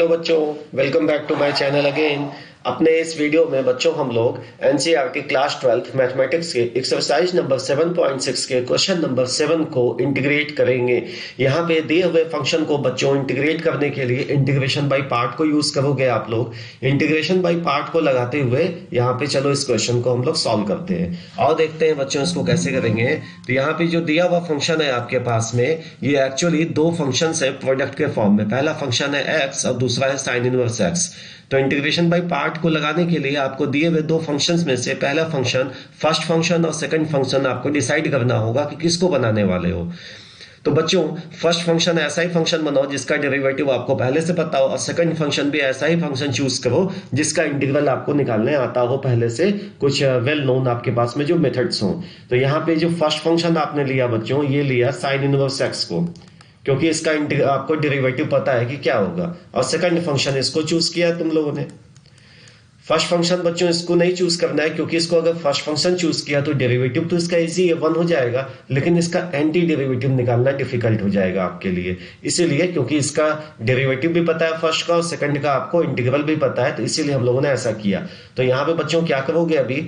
बच्चों, welcome back to my channel again. अपने इस वीडियो में बच्चों हम लोग एनसीईआरटी क्लास 12 मैथमेटिक्स के एक्सरसाइज नंबर 7.6 के क्वेश्चन नंबर 7 को इंटीग्रेट करेंगे। यहाँ पे दिए हुए फंक्शन को बच्चों इंटीग्रेट करने के लिए इंटीग्रेशन बाय पार्ट को यूज करोगे आप लोग। इंटीग्रेशन बाय पार्ट को लगाते हुए यहाँ पे चलो इस क्वेश्चन को हम लोग सॉल्व करते हैं और देखते हैं बच्चों इसको कैसे करेंगे। तो यहाँ पे जो दिया हुआ फंक्शन है आपके पास में, ये एक्चुअली दो फंक्शन है प्रोडक्ट के फॉर्म में। पहला फंक्शन है एक्स और दूसरा है साइन इनवर्स एक्स। तो इंटीग्रेशन बाय पार्ट को लगाने के लिए आपको दिए हुए दो फंक्शंस में से पहला फंक्शन, फर्स्ट फंक्शन और सेकंड फंक्शन आपको डिसाइड करना होगा कि किसको बनाने वाले हो। तो बच्चों फर्स्ट फंक्शन ऐसा ही फंक्शन बनाओ जिसका डेरिवेटिव आपको पहले से पता हो, और सेकंड फंक्शन भी ऐसा ही फंक्शन चूज करो जिसका इंटीग्रल आपको निकालने आता हो पहले से, कुछ वेल नोन आपके पास में जो मेथड्स हो। तो यहाँ पे जो फर्स्ट फंक्शन आपने लिया बच्चों, ये लिया साइन इनवर्स एक्स को, क्योंकि इसका आपको डेरिवेटिव पता है कि क्या होगा। और सेकंड फंक्शन इसको चूज किया तुम लोगों ने। फर्स्ट फंक्शन बच्चों इसको नहीं चूज करना है, क्योंकि इसको अगर फर्स्ट फंक्शन चूज किया तो डेरिवेटिव तो इसका इजी है, 1 हो जाएगा, लेकिन इसका एंटी डेरिवेटिव निकालना डिफिकल्ट हो जाएगा आपके लिए। इसीलिए क्योंकि इसका डेरिवेटिव भी पता है फर्स्ट का और सेकंड का आपको इंटीग्रल भी पता है, तो इसीलिए हम लोगों ने ऐसा किया। तो यहाँ पे बच्चों क्या करोगे, अभी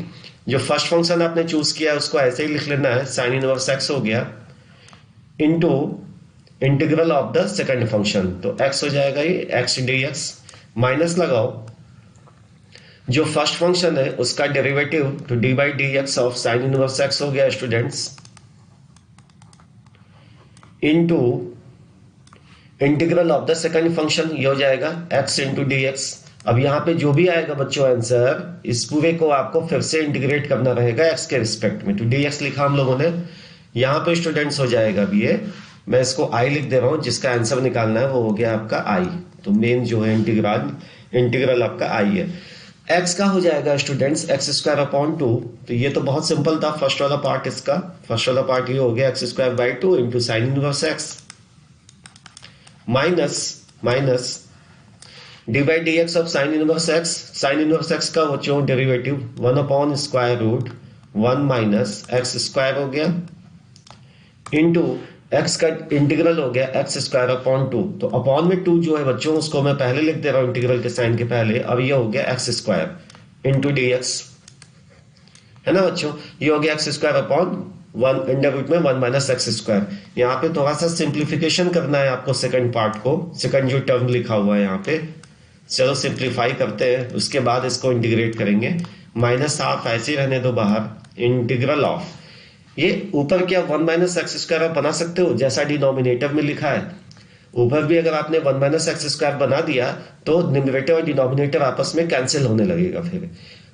जो फर्स्ट फंक्शन आपने चूज किया उसको ऐसे ही लिख लेना है, साइन इनवर्स एक्स हो गया into integral of the second function. तो x हो जाएगा ये x dx, माइनस लगाओ जो फर्स्ट फंक्शन है उसका डेरिवेटिव, तो D by d x of sine inverse x हो गया students, into integral of the second function, ये हो जाएगा x इंटू डी एक्स। अब यहाँ पे जो भी आएगा बच्चों आंसर, इस पूरे को आपको फिर से इंटीग्रेट करना रहेगा x के रिस्पेक्ट में। तो डी एक्स लिखा हम लोगों ने, यहाँ पे स्टूडेंट्स हो जाएगा अभी ये, मैं इसको i लिख दे रहा हूं, जिसका आंसर निकालना है वो हो गया आपका i। तो मेन जो है इंटीग्रल आपका i है। x का हो जाएगा स्टूडेंट्स एक्स स्क्वायर अपॉन 2। तो ये तो बहुत सिंपल था फर्स्ट वाला पार्ट इसका। फर्स्ट वाला पार्ट ये हो गया x square by 2 into sine inverse x, minus d by d x of sine inverse x. Sine inverse x का बच्चों derivative 1 upon square root 1 minus x square हो गया, इंटू x का इंटीग्रल हो गया एक्स स्क्वायर अपॉन 2। तो upon में 2 जो है बच्चों उसको मैं पहले लिख दे रहा हूं इंटीग्रल के साइन के पहले। अब ये हो गया x square into d x, है ना बच्चों। ये हो गया x square upon 1 under root में 1 माइनस एक्स स्क्वायर। यहाँ पे थोड़ा सा सिंप्लीफिकेशन करना है आपको सेकंड पार्ट को, सेकंड जो टर्म लिखा हुआ है यहाँ पे। चलो सिंप्लीफाई करते हैं, उसके बाद इसको इंटीग्रेट करेंगे। माइनस हाफ ऐसे ही रहने दो बाहर, इंटीग्रल ऑफ ये ऊपर क्या 1 माइनस एक्स स्क्वायर आप बना सकते हो जैसा डिनोमिनेटर में लिखा है। ऊपर भी अगर आपने 1 माइनस एक्स स्क्वायर बना दिया तो न्यूमरेटर और डिनोमिनेटर आपस में कैंसिल होने लगेगा फिर।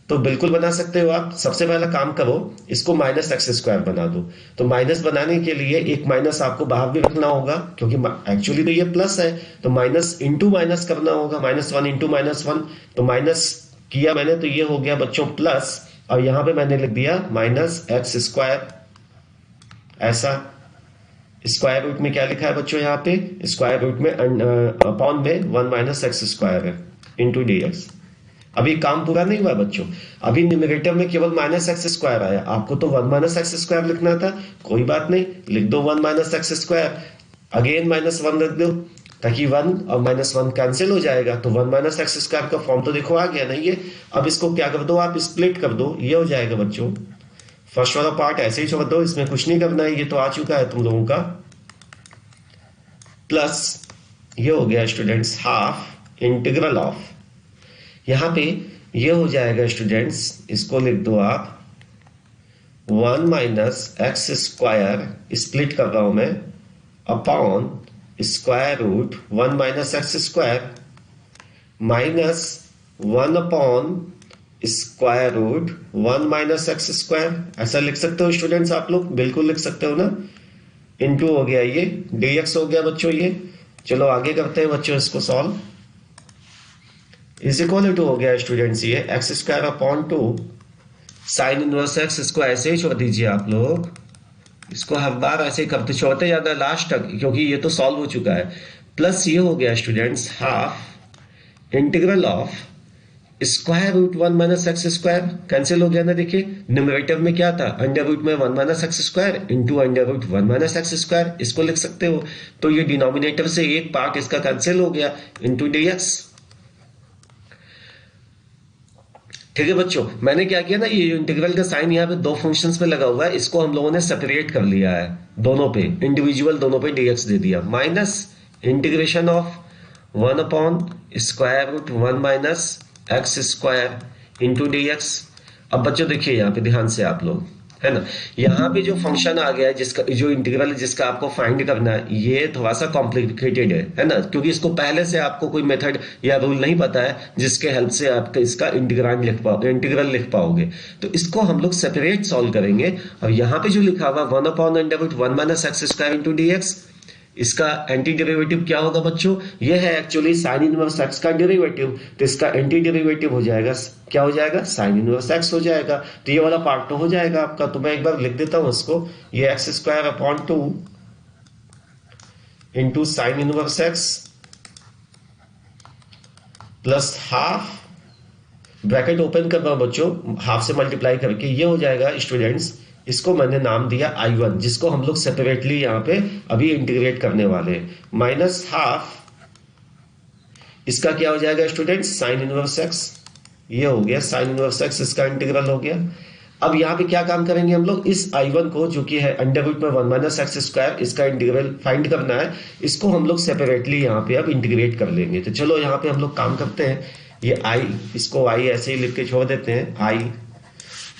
तो बिल्कुल बना सकते हो आप। सबसे पहला काम करो, इसको माइनस एक्स स्क्वायर बना दो। तो माइनस बनाने के लिए एक माइनस आपको बाहर भी रखना होगा, क्योंकि एक्चुअली तो ये प्लस है, तो माइनस इंटू माइनस करना होगा, -1 इंटू -1। तो माइनस किया मैंने, तो ये हो गया बच्चों प्लस, और यहां पे मैंने लिख दिया माइनस एक्स स्क्वायर। ऐसा स्क्वायर रूट में क्या लिखा है बच्चों, यहाँ पे स्क्वायर रूट में अपॉन में 1 माइनस एक्स स्क्वायर है इंटू डी एक्स। अभी काम पूरा नहीं हुआ बच्चों, अभी न्यूमरेटर में केवल माइनस एक्स स्क्वायर आया। आपको तो 1 माइनस एक्स स्क्वायर लिखना था, कोई बात नहीं, लिख दो 1 माइनस एक्स स्क्वायर, अगेन -1 रख दो, ताकि 1 और -1 कैंसिल हो जाएगा। तो 1 माइनस एक्स स्क्वायर का फॉर्म तो देखो आ गया नहीं है। अब इसको क्या कर दो आप, स्प्लिट कर दो, ये हो जाएगा बच्चों। फर्स्ट वाला पार्ट ऐसे ही छोड़ दो, इसमें कुछ नहीं करना है, ये तो आ चुका है तुम लोगों का। प्लस ये हो गया स्टूडेंट्स हाफ इंटीग्रल ऑफ, यहां पे ये हो जाएगा स्टूडेंट्स, इसको लिख दो आप 1 माइनस एक्स स्क्वायर, स्प्लिट कर रहा हूं मैं, upon square root 1 minus x square minus 1 upon square root 1 minus x square. ऐसा लिख सकते हो स्टूडेंट्स आप लोग, बिल्कुल लिख सकते हो ना। इनटू हो गया ये dx हो गया बच्चों ये। चलो आगे करते हैं बच्चों इसको सॉल्व। इज इक्वल टू हो गया स्टूडेंट्स ये x square upon 2 sine inverse x. इसको ऐसे ही छोड़ दीजिए आप लोग, इसको हर बार ऐसे ही करते छोड़ते जाता है लास्ट तक, क्योंकि ये तो सॉल्व हो चुका है। प्लस ये हो गया students half integral of square root 1 minus x square, cancel हो गया ना। देखिए न्यूमरेटर में क्या था, अंडर रूट में 1 minus x square into under root 1 minus x square, इसको लिख सकते हो। तो ये डिनोमिनेटर से एक पार्ट इसका कैंसिल हो गया इंटू डी एक्स। ठीक है बच्चों, मैंने क्या किया ना, ये इंटीग्रल का साइन यहाँ पे दो फंक्शंस पे लगा हुआ है, इसको हम लोगों ने सेपरेट कर लिया है, दोनों पे इंडिविजुअल दोनों पे dx दे दिया, minus integration of 1/√1 minus x square into dx। अब बच्चों देखिए यहाँ पे ध्यान से आप लोग, है ना, यहाँ पे जो फंक्शन आ गया है, जिसका जो इंटीग्रल जिसका आपको फाइंड करना है, ये थोड़ा सा कॉम्प्लिकेटेड है ना, क्योंकि इसको पहले से आपको कोई मेथड या रूल नहीं पता है जिसके हेल्प से आप इसका इंटीग्रल लिख पाओगे। तो इसको हम लोग सेपरेट सॉल्व करेंगे। अब यहाँ पे जो लिखा हुआ 1/√1 minus x square into dx, इसका एंटी डेरिवेटिव क्या होगा बच्चों, ये है एक्चुअली साइन इनवर्स एक्स का डेरिवेटिव, तो इसका एंटी डेरिवेटिव हो जाएगा, क्या हो जाएगा, साइन इनवर्स एक्स हो जाएगा। तो ये वाला पार्ट तो हो जाएगा आपका, तो मैं एक बार लिख देता हूं इसको, ये x square upon 2 into sine inverse x plus half, bracket open कर रहा हूं बच्चों, हाफ से मल्टीप्लाई करके, ये हो जाएगा स्टूडेंट्स, इसको मैंने नाम दिया I1, जिसको हम लोग सेपरेटली यहाँ पे अभी इंटीग्रेट करने वाले हैं, माइनस हाफ, इसका क्या हो जाएगा स्टूडेंट्स, साइन इनवर्स एक्स, ये हो गया साइन इनवर्स एक्स, इसका इंटीग्रल हो गया। अब यहाँ पे क्या काम करेंगे हम लोग, इस I1 को जो कि है अंडर रूट में 1 माइनस एक्स स्क्वायर, इसका इंटीग्रल फाइंड करना है, इसको हम लोग सेपरेटली यहाँ पे अब इंटीग्रेट कर लेंगे। तो चलो यहाँ पे हम लोग काम करते हैं, ये I, इसको I ऐसे ही लिख के छोड़ देते हैं,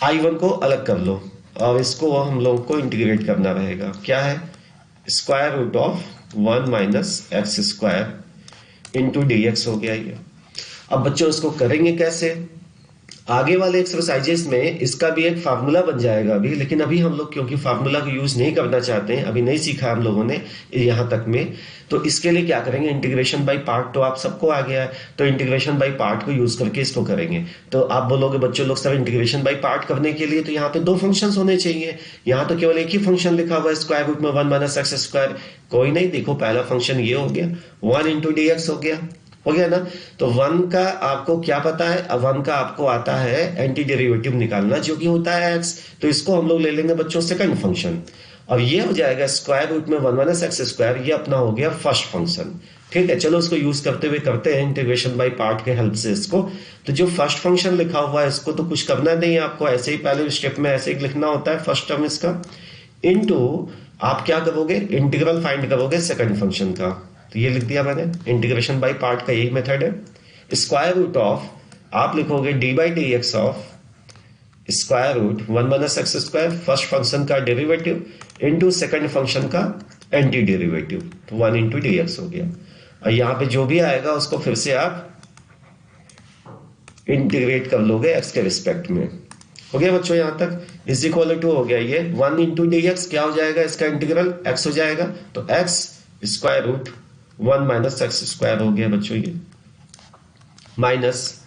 I1 को अलग कर लो, और इसको हम लोग को इंटीग्रेट करना रहेगा, क्या है, square root of 1 minus x square into dx हो गया ये। अब बच्चों इसको करेंगे कैसे, आगे वाले एक्सरसाइजेस में इसका भी एक फार्मूला बन जाएगा अभी, लेकिन अभी हम लोग क्योंकि फार्मूला को यूज नहीं करना चाहते हैं, अभी नहीं सीखा हम लोगों ने यहाँ तक में, तो इसके लिए क्या करेंगे, इंटीग्रेशन बाय पार्ट तो आप सबको आ गया है, तो इंटीग्रेशन बाय पार्ट को यूज करके इसको करेंगे। तो आप बोलोगे बच्चों लोग सर इंटीग्रेशन बाय पार्ट करने के लिए तो यहाँ पे दो फंक्शन होने चाहिए, यहाँ तो केवल एक ही फंक्शन लिखा हुआ है, स्क्वायर रूट में 1 माइनस एक्स स्क्वायर, कोई नहीं, देखो पहला फंक्शन ये हो गया, 1 इंटू dx हो गया ना। तो 1 का आपको क्या पता है, अब 1 का आपको आता है एंटी डेरिवेटिव निकालना, जो कि होता है x, तो इसको हम लोग ले लेंगे बच्चों सेकंड फंक्शन, और ये हो जाएगा स्क्वायर रूट में 1 माइनस एक्स स्क्वायर, ये अपना हो गया फर्स्ट फंक्शन। ठीक है, चलो इसको यूज करते हुए करते हैं इंटीग्रेशन बाय पार्ट के हेल्प से इसको। तो जो फर्स्ट फंक्शन लिखा हुआ है इसको तो कुछ करना नहीं है आपको, ऐसे ही पहले स्टेप में ऐसे ही लिखना होता है फर्स्ट टर्म इसका, इनटू आप क्या करोगे, इंटीग्रल फाइंड करोगे सेकंड फंक्शन का, तो ये लिख दिया मैंने, इंटीग्रेशन बाय पार्ट का यही मेथड है, स्क्वायर रूट ऑफ आप लिखोगे d by d x of square root 1 minus x square, first function का डेरिवेटिव इनटू सेकंड फंक्शन का एंटी डेरिवेटिव, तो 1 इंटू डी एक्स हो गया। और यहाँ पे जो भी आएगा उसको फिर से आप इंटीग्रेट कर लोगे एक्स के रिस्पेक्ट में। हो गया बच्चों यहाँ तक, इज इक्वल टू हो गया ये 1 इंटू डी एक्स, क्या हो जाएगा इसका इंटीग्रल, एक्स हो जाएगा, तो x square root 1 minus x square हो गया बच्चों ये, माइनस,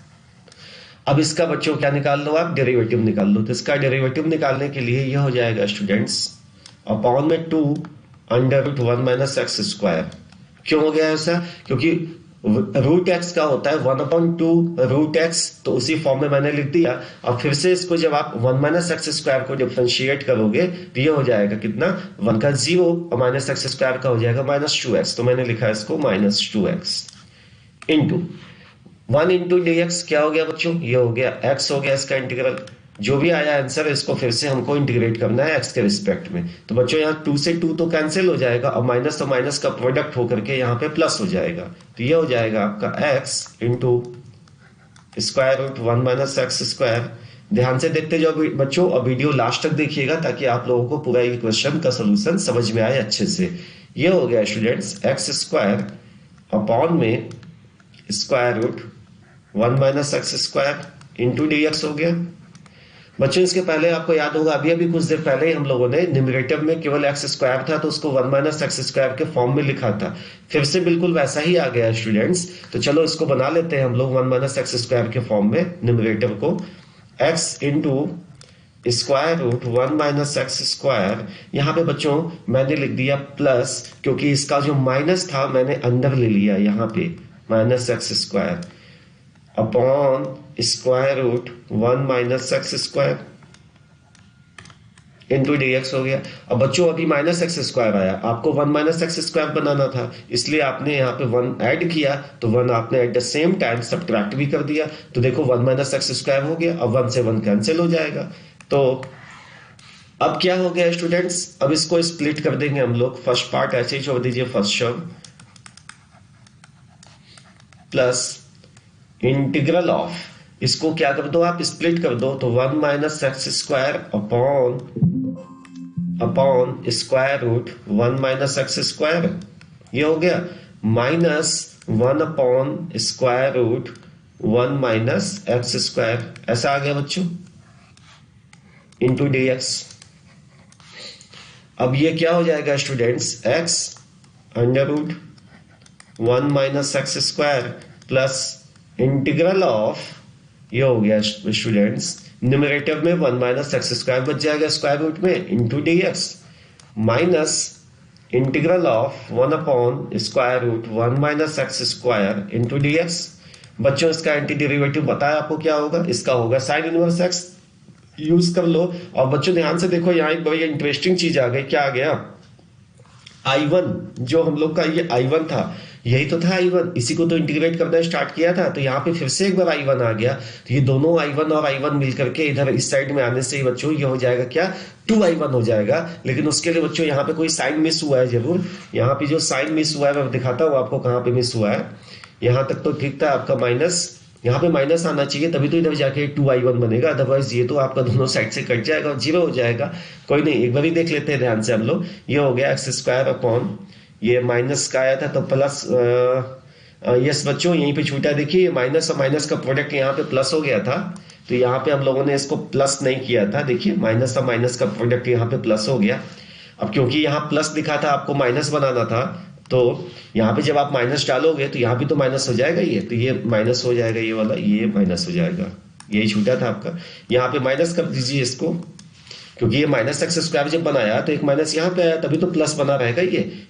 अब इसका बच्चों क्या निकाल लो आप, डेरिवेटिव निकाल लो। तो इसका डेरिवेटिव निकालने के लिए ये हो जाएगा स्टूडेंट्स अपॉन में 2 under root 1 minus x square. क्यों हो गया ऐसा, क्योंकि रूट एक्स का होता है 1/2 रूट एक्स, तो उसी फॉर्म में मैंने लिख दिया। और फिर से इसको जब आप 1 माइनस एक्स स्क्वायर को डिफरेंशिएट करोगे तो ये हो जाएगा कितना, 1 का 0 और माइनस एक्स स्क्वायर का हो जाएगा -2x, तो मैंने लिखा है इसको -2x into 1 into d x, क्या हो गया बच्चों, ये हो गया x हो गया इसका इंटीग्रल, जो भी आया आंसर इसको फिर से हमको इंटीग्रेट करना है x के रिस्पेक्ट में। तो बच्चों यहाँ 2 से 2 तो कैंसिल हो जाएगा और माइनस और माइनस का प्रोडक्ट होकर के यहाँ पे प्लस हो जाएगा, तो ये हो जाएगा आपका x into square root 1 minus x square. ध्यान से देखते जाओ बच्चों और वीडियो लास्ट तक देखिएगा ताकि आप लोगों को पूरा ये क्वेश्चन का सोल्यूशन समझ में आए अच्छे से। ये हो गया स्टूडेंट्स एक्स स्क्वायर अपॉन में square root 1 minus x square into d x हो गया। बच्चों इसके पहले आपको याद होगा अभी अभी कुछ देर पहले ही हम लोगों ने न्यूमरेटर में केवल एक्स स्क्वायर था तो उसको 1 माइनस एक्स स्क्वायर के फॉर्म में लिखा था, फिर से बिल्कुल वैसा ही आ गया स्टूडेंट्स। तो चलो इसको बना लेते हैं हम लोग 1 माइनस एक्स स्क्वायर के फॉर्म में, न्यूमरेटर को x into square root 1 minus x square. यहाँ पे बच्चों मैंने लिख दिया प्लस, क्योंकि इसका जो माइनस था मैंने अंदर ले लिया यहाँ पे, minus x square upon square root 1 minus x square into d x हो गया। अब बच्चों अभी माइनस एक्स स्क्वायर आया, आपको 1 माइनस एक्स स्क्वायर बनाना था, इसलिए आपने यहाँ पे 1 ऐड किया, तो 1 आपने at the same time subtract भी कर दिया, तो देखो 1 माइनस एक्स स्क्वायर हो गया। अब 1 से 1 कैंसिल हो जाएगा। तो अब क्या हो गया स्टूडेंट्स, अब इसको स्प्लिट कर देंगे हम लोग। फर्स्ट पार्ट ऐसे ही छोड़ दीजिए, first term plus integral of, इसको क्या कर दो आप, स्प्लिट कर दो, तो 1 minus x square upon square root 1 minus x square, ये हो गया, minus 1 upon square root 1 minus x square, ऐसा आ गया बच्चों, इंटू डी एक्स। अब ये क्या हो जाएगा students, x under root 1 minus x square plus integral of, ये हो गया स्टूडेंट्स, न्यूमरेटर में 1 माइनस एक्स स्क्वायर बच जाएगा स्क्वायर रूट में, into d x, minus integral of 1 upon square root 1 minus x square into d x. बच्चों इसका anti derivative बताया आपको क्या होगा, इसका होगा साइन इनवर्स एक्स, यूज कर लो। और बच्चों ध्यान से देखो, यहाँ एक बड़ी इंटरेस्टिंग चीज आ गई, क्या आ गया, I1, जो हम लोग का ये I1 था, यही तो था I1, इसी को तो इंटीग्रेट करना स्टार्ट किया था, तो यहाँ पे फिर से एक बार I1 आ गया, तो ये दोनों I1 और I1 मिलकर के इधर इस साइड में आने से ही बच्चों ये हो जाएगा क्या, 2I1 हो जाएगा। लेकिन उसके लिए बच्चों यहाँ पे कोई साइन मिस हुआ है जरूर, यहाँ पे जो साइन मिस हुआ है मैं दिखाता हूँ आपको कहाँ पे मिस हुआ है। यहाँ तक तो ठीक था आपका माइनस, यहाँ पे माइनस आना चाहिए, तभी तो इधर जाके 2I1 बनेगा, अदरवाइज ये तो आपका दोनों साइड से कट जाएगा और जीरो हो जाएगा। कोई नहीं, एक बार ही देख लेते हैं ध्यान से हम लोग। ये हो गया एक्स स्क्वायर अपॉन, ये माइनस का आया था तो प्लस, यस बच्चों यहीं पे छूटा, देखिए माइनस और माइनस का प्रोडक्ट यहाँ पे प्लस हो गया था, तो यहाँ पे हम लोगों ने इसको प्लस नहीं किया था, देखिए माइनस और माइनस का प्रोडक्ट यहाँ पे प्लस हो गया। अब क्योंकि यहाँ प्लस दिखा था, आपको माइनस बनाना था, तो यहाँ पे जब आप माइनस डालोगे तो यहाँ भी तो माइनस हो जाएगा, ये तो ये माइनस हो जाएगा, ये वाला ये माइनस हो जाएगा, यही छूटा था आपका। यहाँ पे माइनस कर दीजिए इसको, क्योंकि ये माइनस एक्स स्क्वायर जब बनाया तो एक माइनस यहाँ पे आया, तभी तो प्लस बना रहेगा,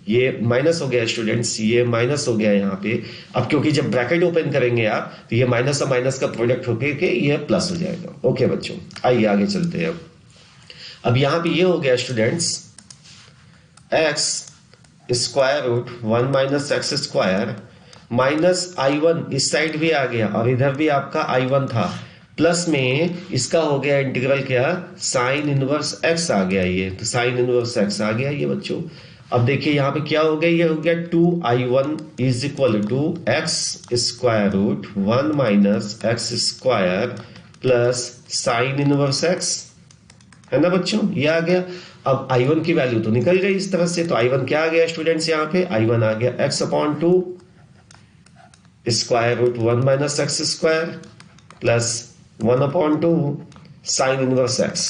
ये माइनस हो गया स्टूडेंट्स, ये माइनस हो गया यहाँ पे। अब क्योंकि जब ब्रैकेट ओपन करेंगे आप, तो ये माइनस और माइनस का प्रोडक्ट होके के ये प्लस हो जाएगा। ओके बच्चों, आइए आगे चलते हैं। अब यहाँ पे ये हो गया students, x square root 1 minus x square minus I1, इस साइड भी आ गया और इधर भी आपका I1 था, प्लस में इसका हो गया इंटीग्रल क्या, साइन इनवर्स एक्स आ गया, ये तो साइन इनवर्स एक्स आ गया ये बच्चों। अब देखिए यहाँ पे क्या हो गया, ये हो गया 2I1 is equal to x square root 1 minus x square plus sine inverse x, है ना बच्चों, ये आ गया। अब I1 की वैल्यू तो निकल गई इस तरह से, तो I1 क्या आ गया स्टूडेंट्स, यहाँ पे I1 आ गया x upon 2 square root 1 minus x square plus 1 upon 2 sine inverse x,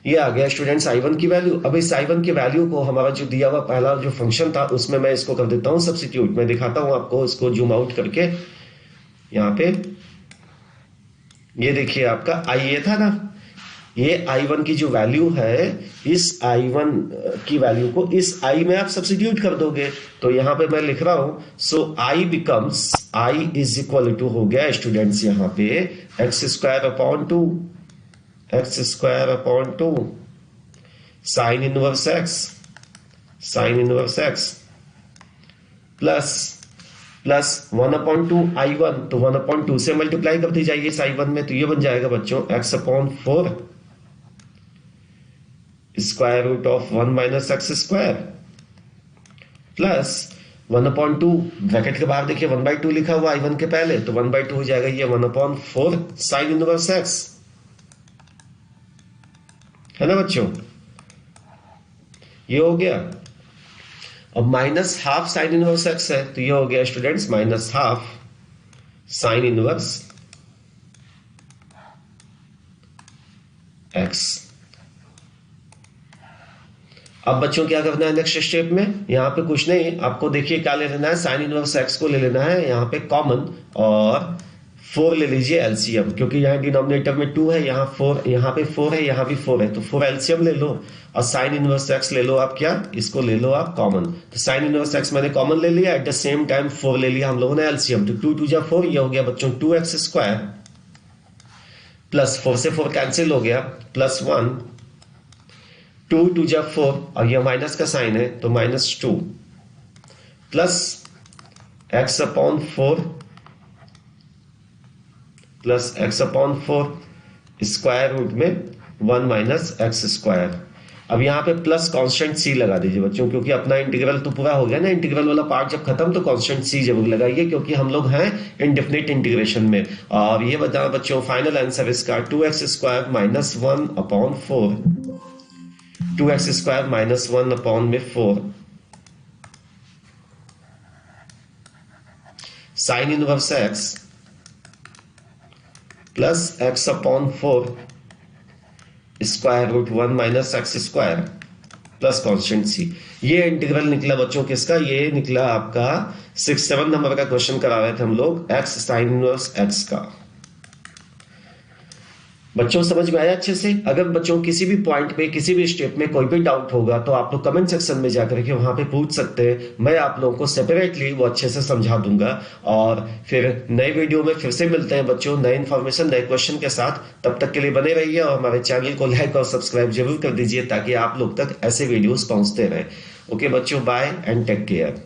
ये आ गया स्टूडेंट्स I1 की वैल्यू। अब इस I1 की वैल्यू को हमारा जो दिया हुआ पहला जो फंक्शन था उसमें मैं इसको कर देता हूं सब्स्टिट्यूट, मैं दिखाता हूं आपको, इसको जूम आउट करके, यहाँ पे ये देखिए आपका I ये था ना, ये I1 की जो वैल्यू है, इस I1 की वैल्यू को इस I में आप सब्स्टिट्यूट कर दोगे, तो यहां पे मैं लिख रहा हूं, so I becomes, I is equal to हो गया स्टूडेंट्स यहां पे x square upon 2, x square upon 2 sine inverse x plus 1 upon 2 I1, तो 1 अपॉन 2 से मल्टीप्लाई करते जाइए इस I1 में, तो ये बन जाएगा बच्चों x upon 4 square root of 1 minus x square plus 1 upon 2, bracket के बाहर देखिए 1/2 लिखा हुआ I1 के पहले, तो 1/2 हो जाएगा ये 1 अपॉन 4 साइन इनवर्स एक्स, है ना बच्चों, ये हो गया। अब minus half sine inverse x है, तो ये हो गया students minus half sine inverse x. अब बच्चों क्या करना है नेक्स्ट स्टेप में, यहाँ पे कुछ नहीं, आपको देखिए क्या ले लेना है, साइन इनवर्स एक्स को ले लेना है यहाँ पे कॉमन, और 4 ले लीजिए एलसीएम, क्योंकि यहाँ डिनोमिनेटर में 2 है, यहाँ 4, यहाँ पे 4 है, यहाँ भी 4 है, तो 4 एलसीएम ले लो, और साइन इनवर्स एक्स ले लो आप, क्या इसको ले लो आप कॉमन, तो साइन इनवर्स एक्स मैंने कॉमन ले लिया, एट द सेम टाइम 4 ले लिया हम लोगों ने एलसीएम, तो 2 2 4, ये हो गया बच्चों 2x स्क्वायर प्लस 4 से 4 कैंसिल हो गया, प्लस 1 2 2 जा 4 और यह माइनस का साइन है तो -2 plus x/4 plus x/4 square root में 1 माइनस एक्स स्क्वायर। अब यहाँ पे प्लस कांस्टेंट सी लगा दीजिए बच्चों, क्योंकि अपना इंटीग्रल तो पूरा हो गया ना। इंटीग्रल वाला पार्ट जब खत्म तो कांस्टेंट सी जरूर लगाइए, क्योंकि हम लोग हैं इनडेफिनिट इंटीग्रेशन में। और ये बताओ बच्चों, फाइनल आंसर इसका 2x² minus 1/4, 2x² minus 1/4 sine inverse x plus x/4 square root 1 minus x square plus constant C. ये इंटीग्रल निकला बच्चों किसका? ये निकला आपका 6-7 नंबर का क्वेश्चन करा रहे थे हम लोग, x साइन इनवर्स x का। बच्चों समझ में आया अच्छे से? अगर बच्चों किसी भी पॉइंट पे, किसी भी स्टेप में कोई भी डाउट होगा तो आप लोग कमेंट सेक्शन में जाकर के वहां पे पूछ सकते हैं। मैं आप लोगों को सेपरेटली वो अच्छे से समझा दूंगा। और फिर नए वीडियो में फिर से मिलते हैं बच्चों, नए इन्फॉर्मेशन, नए क्वेश्चन के साथ। तब तक के लिए बने रहिए और हमारे चैनल को लाइक और सब्सक्राइब जरूर कर दीजिए, ताकि आप लोग तक ऐसे वीडियोस पहुंचते रहे। ओके बच्चों, बाय एंड टेक केयर।